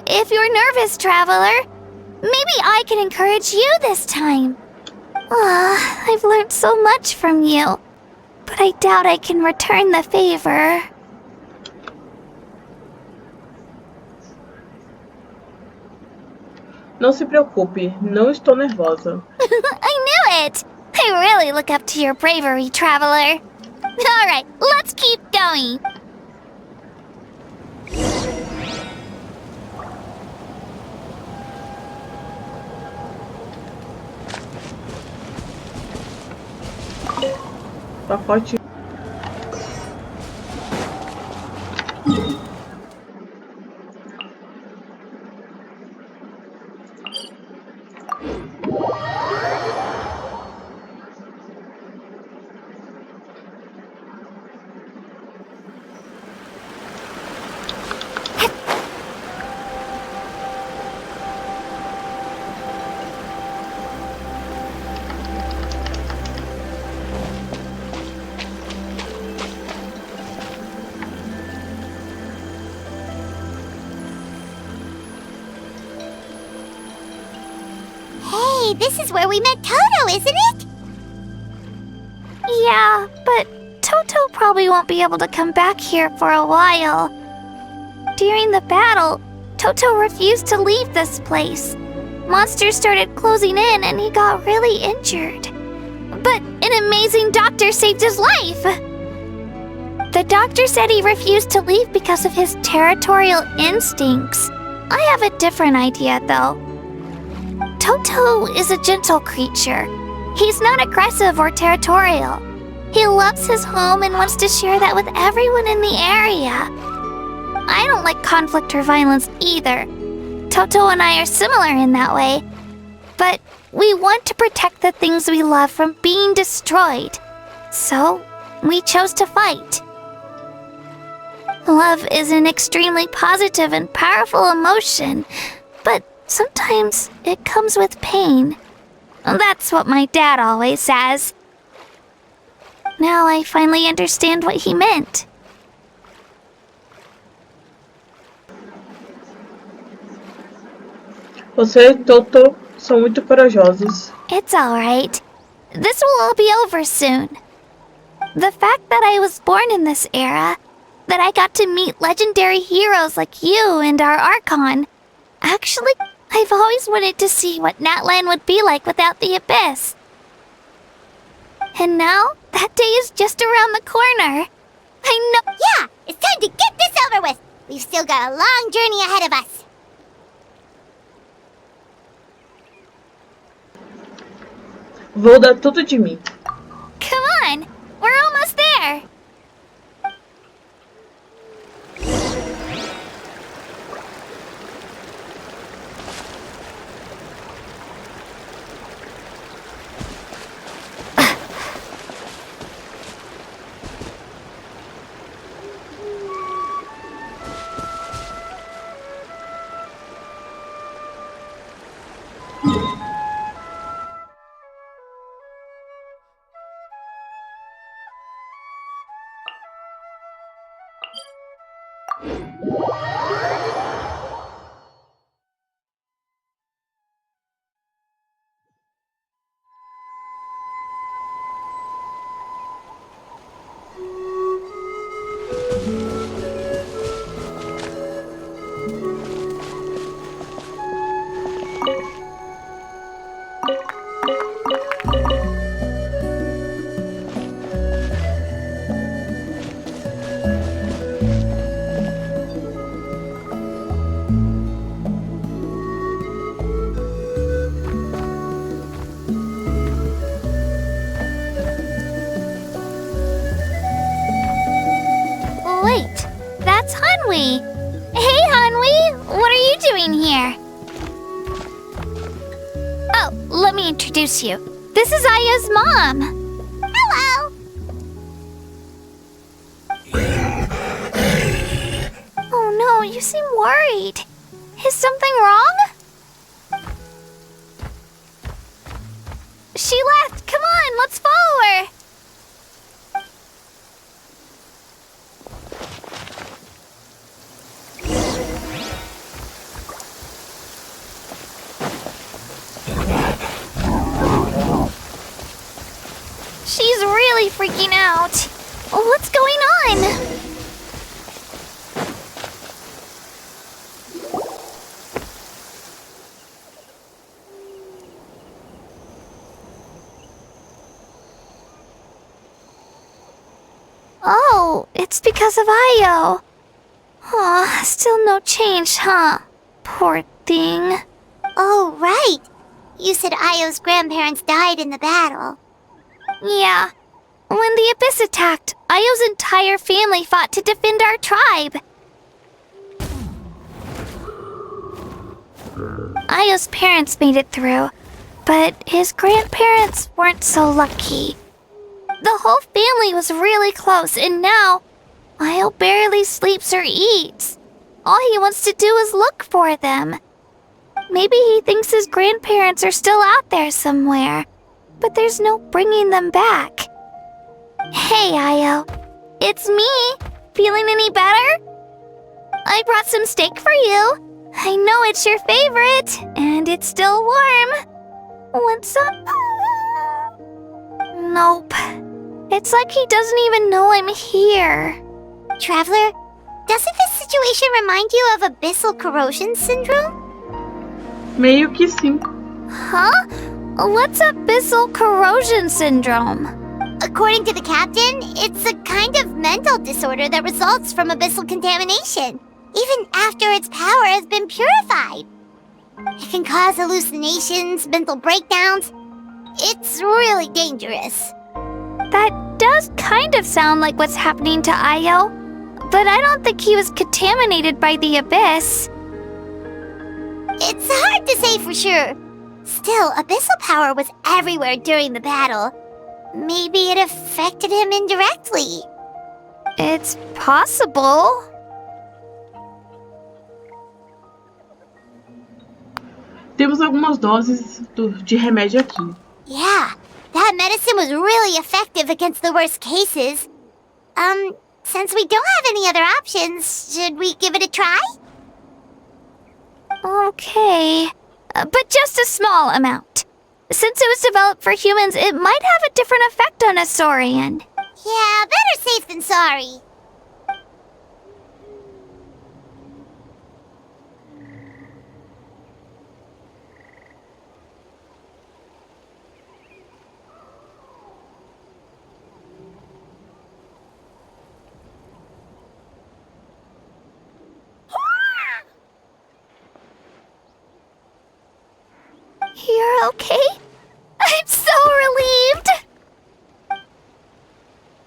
if you're nervous, traveler, maybe I can encourage you this time. I've learned so much from you, but I doubt I can return the favor. Não se preocupe, não estou nervosa. I knew it! I really look up to your bravery, traveler. Alright, let's keep going. Pacote. Hey, this is where we met Toto, isn't it? Yeah, but Toto probably won't be able to come back here for a while. During the battle, Toto refused to leave this place. Monsters started closing in and he got really injured. But an amazing doctor saved his life! The doctor said he refused to leave because of his territorial instincts. I have a different idea, though. Toto is a gentle creature. He's not aggressive or territorial. He loves his home and wants to share that with everyone in the area. I don't like conflict or violence either. Toto and I are similar in that way. But we want to protect the things we love from being destroyed. So, we chose to fight. Love is an extremely positive and powerful emotion, but sometimes it comes with pain. That's what my dad always says. Now I finally understand what he meant. Você e Toto são muito corajosos. It's alright. This will all be over soon. The fact that I was born in this era, that I got to meet legendary heroes like you and our Archon. Actually, I've always wanted to see what Natlan would be like without the Abyss. And now, that day is just around the corner. I know— Yeah, it's time to get this over with. We've still got a long journey ahead of us. Vou dar tudo de mim. Come on, we're almost there. that's Hanwi. Hey, Hanwi, what are you doing here? Oh, let me introduce you. This is Aya's mom. Hello! Oh no, you seem worried. Is something wrong? She left. Come on, let's follow her. She's really freaking out. What's going on? Oh, it's because of Ayo. Aw, still no change, huh? Poor thing. Oh, right. You said Ayo's grandparents died in the battle. Yeah. When the Abyss attacked, Ayo's entire family fought to defend our tribe. Ayo's parents made it through, but his grandparents weren't so lucky. The whole family was really close, and now Ayo barely sleeps or eats. All he wants to do is look for them. Maybe he thinks his grandparents are still out there somewhere, but there's no bringing them back. Hey, Ayo. It's me. Feeling any better? I brought some steak for you. I know it's your favorite, and it's still warm. Want some? Nope. It's like he doesn't even know I'm here. Traveler, doesn't this situation remind you of abyssal corrosion syndrome? Meio que sim. Huh? What's abyssal corrosion syndrome? According to the captain, it's a kind of mental disorder that results from abyssal contamination, even after its power has been purified. It can cause hallucinations, mental breakdowns. It's really dangerous. That does kind of sound like what's happening to Ayo, but I don't think he was contaminated by the Abyss. It's hard to say for sure. Still, abyssal power was everywhere during the battle. Maybe it affected him indirectly. It's possible. Temos algumas doses de remédio aqui. Yeah, that medicine was really effective against the worst cases. Since we don't have any other options, should we give it a try? Okay, but just a small amount. Since it was developed for humans, it might have a different effect on a Saurian. Yeah, better safe than sorry. You're okay? I'm so relieved!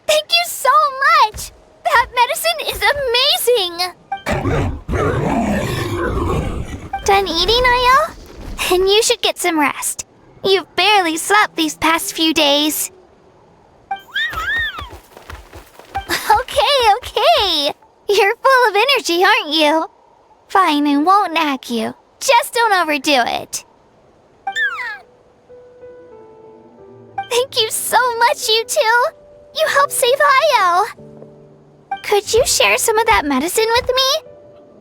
Thank you so much! That medicine is amazing! Done eating, Ayo? Then you should get some rest. You've barely slept these past few days. Okay. You're full of energy, aren't you? Fine, I won't nag you. Just don't overdo it. Thank you so much, you two! You helped save Ayo! Could you share some of that medicine with me?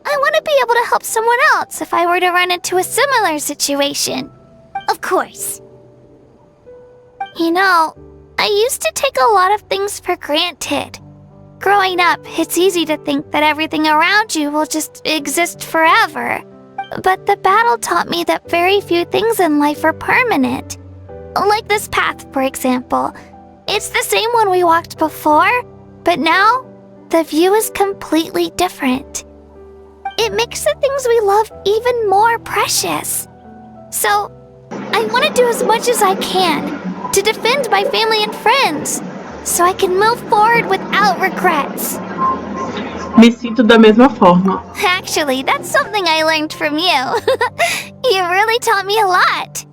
I want to be able to help someone else if I were to run into a similar situation. Of course. You know, I used to take a lot of things for granted. Growing up, it's easy to think that everything around you will just exist forever. But the battle taught me that very few things in life are permanent. Like this path, for example. It's the same one we walked before, but now, the view is completely different. It makes the things we love even more precious. So, I want to do as much as I can to defend my family and friends, so I can move forward without regrets. Me sinto da mesma forma. Actually, that's something I learned from you. You really taught me a lot.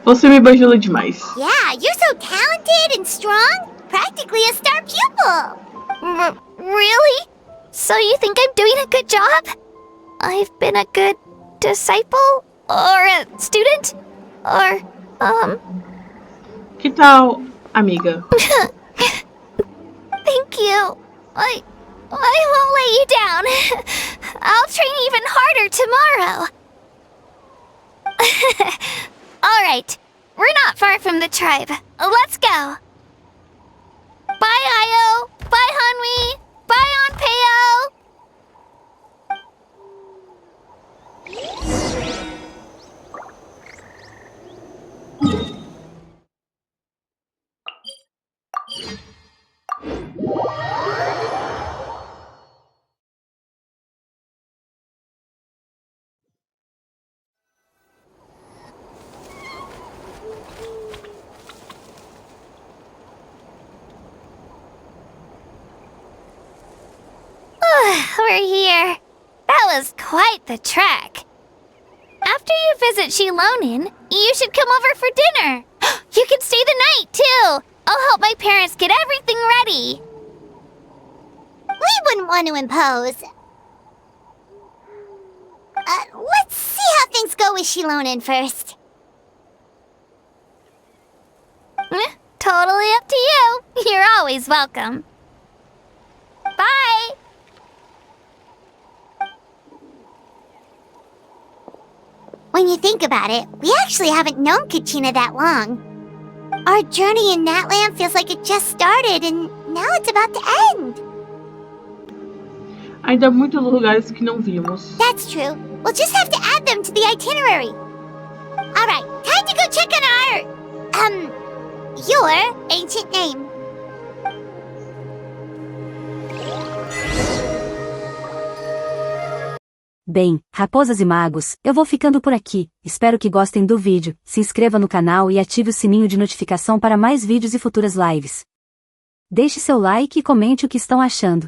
Você me bajula demais. Yeah, you're so talented and strong. Practically a star pupil. Really? So you think I'm doing a good job? I've been a good disciple? Or a student? Or, Que tal, amiga? Thank you. I won't let you down. I'll train even harder tomorrow. Alright, we're not far from the tribe. Let's go. Bye, Io. Bye, Hanwi. Bye, Onpeo. We're here. That was quite the trek. After you visit Shilonin, you should come over for dinner. You can stay the night, too. I'll help my parents get everything ready. We wouldn't want to impose. Let's see how things go with Shilonin first. Totally up to you. You're always welcome. Bye. When you think about it, we actually haven't known Kachina that long. Our journey in Natlan feels like it just started and now it's about to end. Ainda há muitos lugares que não vimos. That's true. We'll just have to add them to the itinerary. Alright, time to go check on your ancient name. Bem, raposas e magos, eu vou ficando por aqui. Espero que gostem do vídeo, se inscreva no canal e ative o sininho de notificação para mais vídeos e futuras lives. Deixe seu like e comente o que estão achando.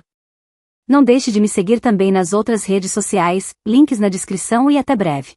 Não deixe de me seguir também nas outras redes sociais, links na descrição e até breve.